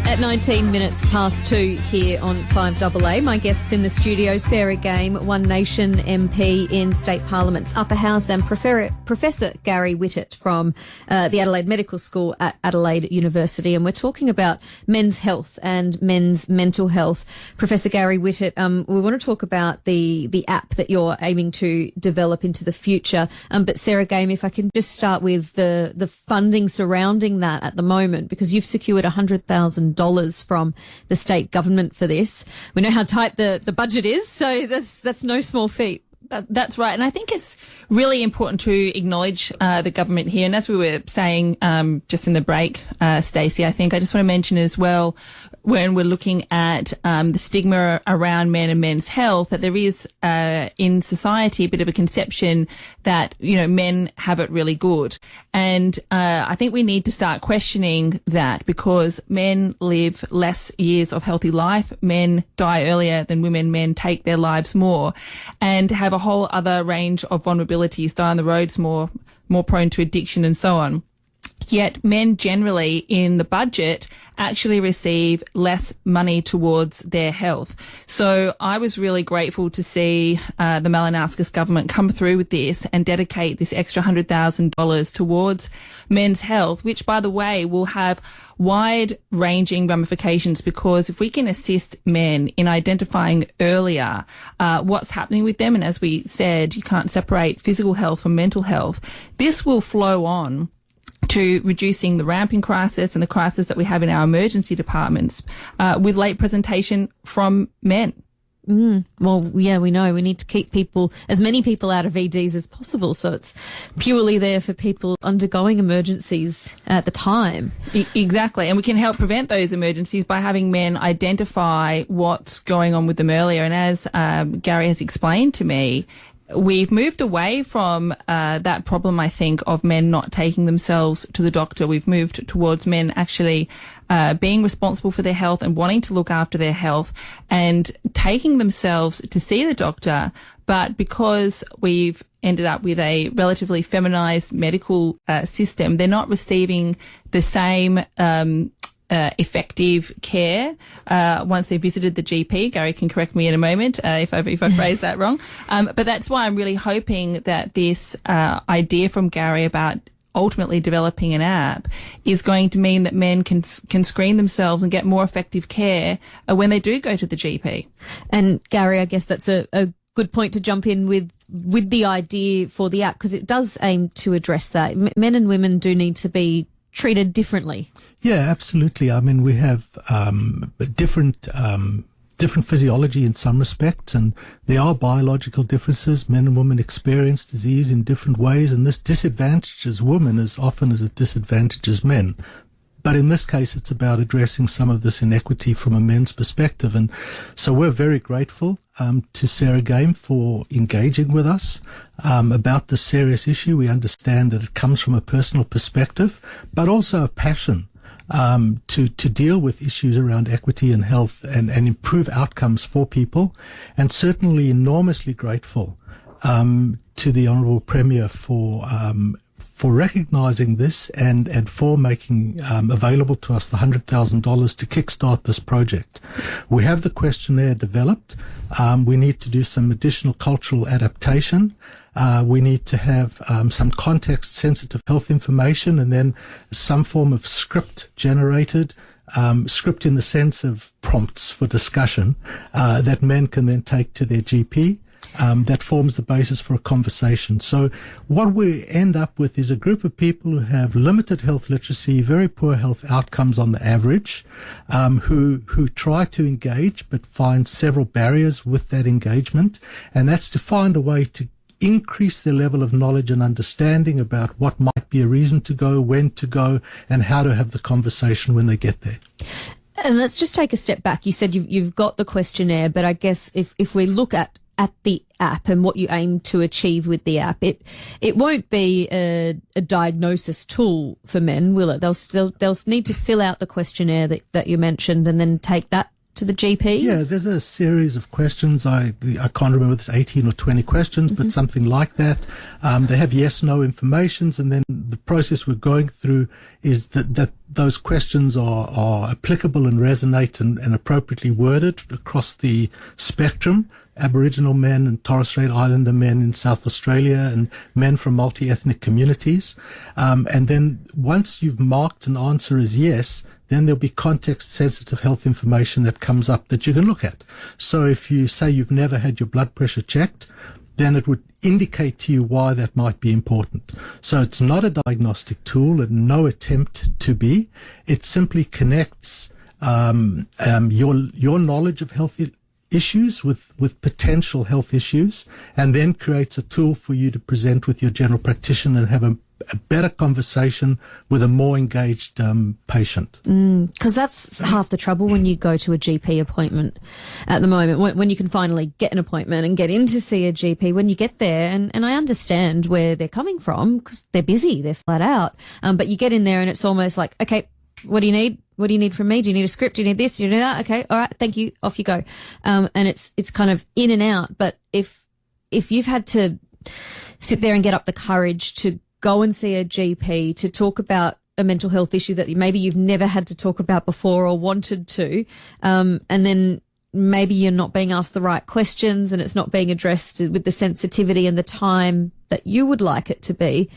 At 19 minutes past 2 here on 5AA, my guests in the studio, Sarah Game, One Nation MP in State Parliament's Upper House, and Professor Gary Wittert from the Adelaide Medical School at Adelaide University. And we're talking about men's health and men's mental health. Professor Gary Wittert, we want to talk about the app that you're aiming to develop into the future. But Sarah Game, if I can just start with the funding surrounding that at the moment, because you've secured $100,000 from the state government for this. We know how tight the budget is, so that's no small feat. That's right. And I think it's really important to acknowledge the government here. And as we were saying just in the break, Stacey, I think I just want to mention as well, when we're looking at the stigma around men and men's health, that there is in society a bit of a conception that, you know, men have it really good. And I think we need to start questioning that, because men live less years of healthy life. Men die earlier than women. Men take their lives more and have a whole other range of vulnerabilities, die on the roads, more prone to addiction and so on. Yet men generally in the budget actually receive less money towards their health. So I was really grateful to see the Malinowskis government come through with this and dedicate this extra $100,000 towards men's health, which, by the way, will have wide-ranging ramifications, because if we can assist men in identifying earlier what's happening with them, and as we said, you can't separate physical health from mental health, this will flow on to reducing the ramping crisis and the crisis that we have in our emergency departments with late presentation from men. Well, yeah, we know we need to keep as many people out of EDs as possible, so it's purely there for people undergoing emergencies at the time. Exactly, and we can help prevent those emergencies by having men identify what's going on with them earlier. And as Gary has explained to me, we've moved away from that problem, I think, of men not taking themselves to the doctor. We've moved towards men actually being responsible for their health and wanting to look after their health and taking themselves to see the doctor. But because we've ended up with a relatively feminized medical system, they're not receiving the same effective care once they visited the GP. Gary can correct me in a moment if I phrase that wrong. But that's why I'm really hoping that this idea from Gary about ultimately developing an app is going to mean that men can screen themselves and get more effective care when they do go to the GP. And Gary, I guess that's a good point to jump in with the idea for the app, because it does aim to address that. Men and women do need to be treated differently. Yeah, absolutely. I mean, we have different physiology in some respects, and there are biological differences. Men and women experience disease in different ways, and this disadvantages women as often as it disadvantages men. But in this case, it's about addressing some of this inequity from a men's perspective. And so we're very grateful to Sarah Game for engaging with us about this serious issue. We understand that it comes from a personal perspective, but also a passion to deal with issues around equity and health and improve outcomes for people. And certainly enormously grateful to the Honourable Premier for recognising this and for making available to us the $100,000 to kickstart this project. We have the questionnaire developed. We need to do some additional cultural adaptation. We need to have some context-sensitive health information, and then some form of script generated, script in the sense of prompts for discussion that men can then take to their GP. That forms the basis for a conversation. So what we end up with is a group of people who have limited health literacy, very poor health outcomes on the average, who try to engage but find several barriers with that engagement, and that's to find a way to increase their level of knowledge and understanding about what might be a reason to go, when to go, and how to have the conversation when they get there. And let's just take a step back. You said you've got the questionnaire, but I guess if we look at the app and what you aim to achieve with the app, it won't be a diagnosis tool for men, will it? They'll need to fill out the questionnaire that you mentioned and then take that the GPs? Yeah, there's a series of questions. I can't remember if it's 18 or 20 questions, but something like that. They have yes/no informations, and then the process we're going through is that those questions are applicable and resonate and appropriately worded across the spectrum. Aboriginal men and Torres Strait Islander men in South Australia and men from multi-ethnic communities. And then once you've marked an answer as yes, then there'll be context-sensitive health information that comes up that you can look at. So if you say you've never had your blood pressure checked, then it would indicate to you why that might be important. So it's not a diagnostic tool and no attempt to be. It simply connects your knowledge of health issues with potential health issues, and then creates a tool for you to present with your general practitioner and have a better conversation with a more engaged patient. Because that's half the trouble when you go to a GP appointment at the moment, when you can finally get an appointment and get in to see a GP. When you get there, and I understand where they're coming from because they're busy, they're flat out, but you get in there and it's almost like, okay, what do you need? What do you need from me? Do you need a script? Do you need this? Do you need that? Okay. All right. Thank you. Off you go. And it's kind of in and out. But if you've had to sit there and get up the courage to go and see a GP to talk about a mental health issue that maybe you've never had to talk about before or wanted to, and then maybe you're not being asked the right questions and it's not being addressed with the sensitivity and the time that you would like it to be,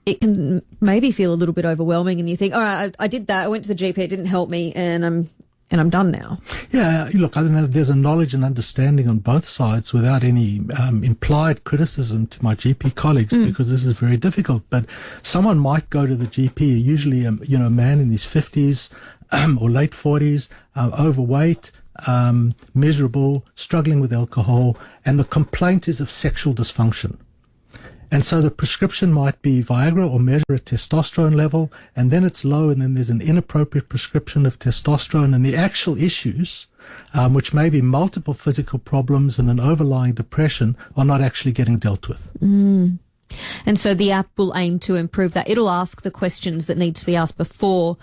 it can maybe feel a little bit overwhelming, and you think, all right, I did that. I went to the GP. It didn't help me, and I'm done now. Yeah, look, I think there's a knowledge and understanding on both sides without any implied criticism to my GP colleagues, because this is very difficult. But someone might go to the GP, usually a man in his 50s or late 40s, overweight, miserable, struggling with alcohol, and the complaint is of sexual dysfunction. And so the prescription might be Viagra or measure a testosterone level, and then it's low, and then there's an inappropriate prescription of testosterone, and the actual issues, which may be multiple physical problems and an overlying depression, are not actually getting dealt with. And so the app will aim to improve that. It'll ask the questions that need to be asked before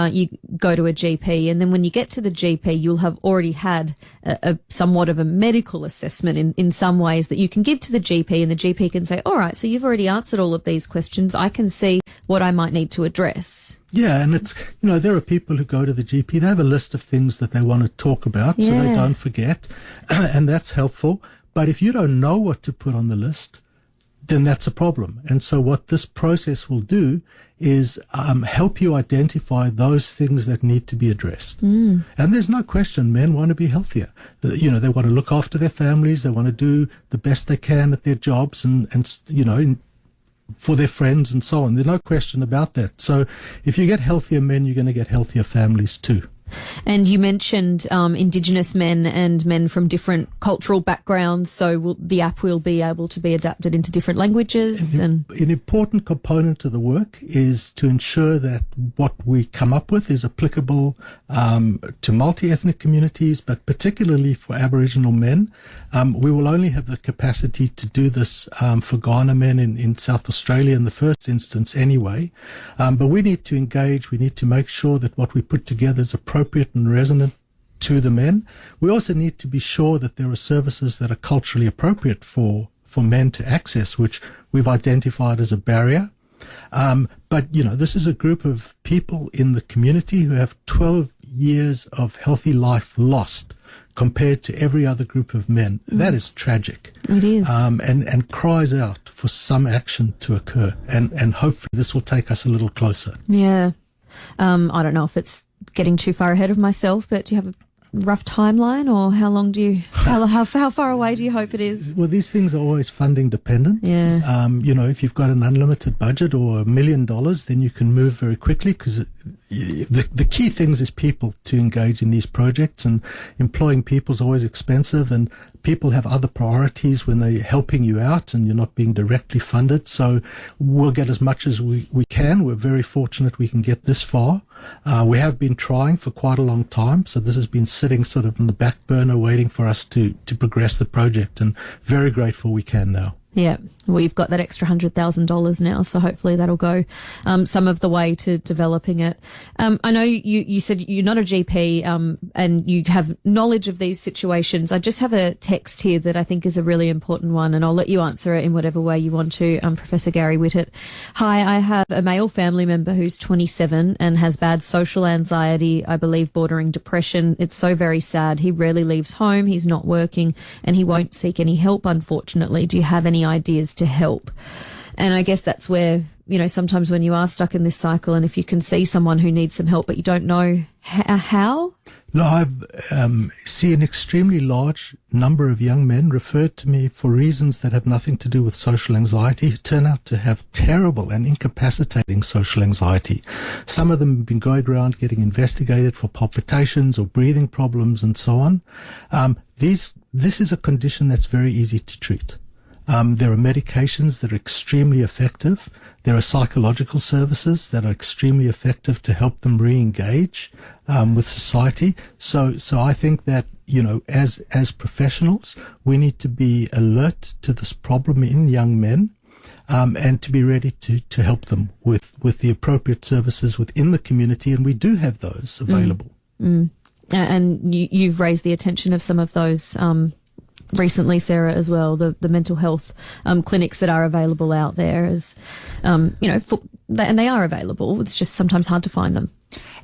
you go to a GP. And then when you get to the GP, you'll have already had a somewhat of a medical assessment in some ways that you can give to the GP, and the GP can say, all right, so you've already answered all of these questions. I can see what I might need to address. Yeah, and it's, there are people who go to the GP, they have a list of things that they want to talk about so they don't forget, and that's helpful. But if you don't know what to put on the list, then that's a problem. And so what this process will do is help you identify those things that need to be addressed. And there's no question men want to be healthier. They want to look after their families. They want to do the best they can at their jobs and for their friends and so on. There's no question about that. So if you get healthier men, you're going to get healthier families too. And you mentioned Indigenous men and men from different cultural backgrounds, so the app will be able to be adapted into different languages. An important component of the work is to ensure that what we come up with is applicable to multi-ethnic communities, but particularly for Aboriginal men. We will only have the capacity to do this for Kaurna men in South Australia in the first instance anyway. But we need to engage. We need to make sure that what we put together is appropriate and resonant to the men. We also need to be sure that there are services that are culturally appropriate for men to access, which we've identified as a barrier. But this is a group of people in the community who have 12 years of healthy life lost compared to every other group of men. That is tragic. It is. And cries out for some action to occur. And hopefully this will take us a little closer. Yeah. I don't know if it's getting too far ahead of myself, but do you have a rough timeline, or how long do you, how far away do you hope it is? Well, these things are always funding dependent. Yeah. If you've got an unlimited budget or $1 million, then you can move very quickly, because the key things is people to engage in these projects, and employing people is always expensive, and people have other priorities when they're helping you out and you're not being directly funded. So we'll get as much as we can. We're very fortunate we can get this far. We have been trying for quite a long time, so this has been sitting sort of in the back burner waiting for us to progress the project, and very grateful we can now. Yeah, well, you've got that extra $100,000 now, so hopefully that'll go some of the way to developing it. I know you said you're not a GP and you have knowledge of these situations. I just have a text here that I think is a really important one, and I'll let you answer it in whatever way you want to, Professor Gary Wittert. Hi, I have a male family member who's 27 and has bad social anxiety, I believe bordering depression. It's so very sad. He rarely leaves home, he's not working, and he won't seek any help, unfortunately. Do you have any ideas to help? And I guess that's where, sometimes when you are stuck in this cycle and if you can see someone who needs some help but you don't know how. No, I've see an extremely large number of young men referred to me for reasons that have nothing to do with social anxiety who turn out to have terrible and incapacitating social anxiety. Some of them have been going around getting investigated for palpitations or breathing problems and so on. This is a condition that's very easy to treat. There are medications that are extremely effective. There are psychological services that are extremely effective to help them re-engage with society. So I think that, as professionals, we need to be alert to this problem in young men, and to be ready to help them with the appropriate services within the community. And we do have those available. And you've raised the attention of some of those recently, Sarah, as well, the mental health clinics that are available out there, as and they are available. It's just sometimes hard to find them.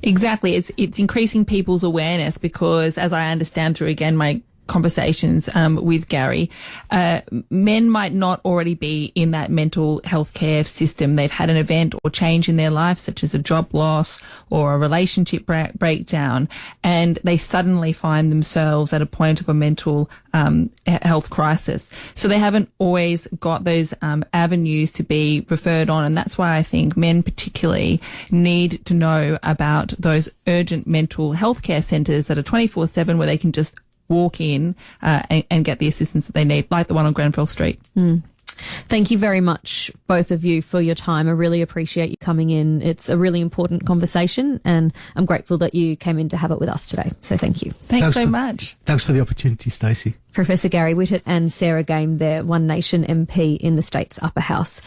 Exactly. It's increasing people's awareness because, as I understand through, again, my conversations with Gary, men might not already be in that mental health care system. They've had an event or change in their life, such as a job loss or a relationship breakdown, and they suddenly find themselves at a point of a mental health crisis. So they haven't always got those avenues to be referred on, and that's why I think men particularly need to know about those urgent mental health care centres that are 24/7, where they can just walk in and get the assistance that they need, like the one on Grenfell Street. Thank you very much, both of you, for your time. I really appreciate you coming in. It's a really important conversation, and I'm grateful that you came in to have it with us today. So thank you. Thanks so much. Thanks for the opportunity, Stacey. Professor Gary Wittert and Sarah Game, their One Nation MP in the state's upper house.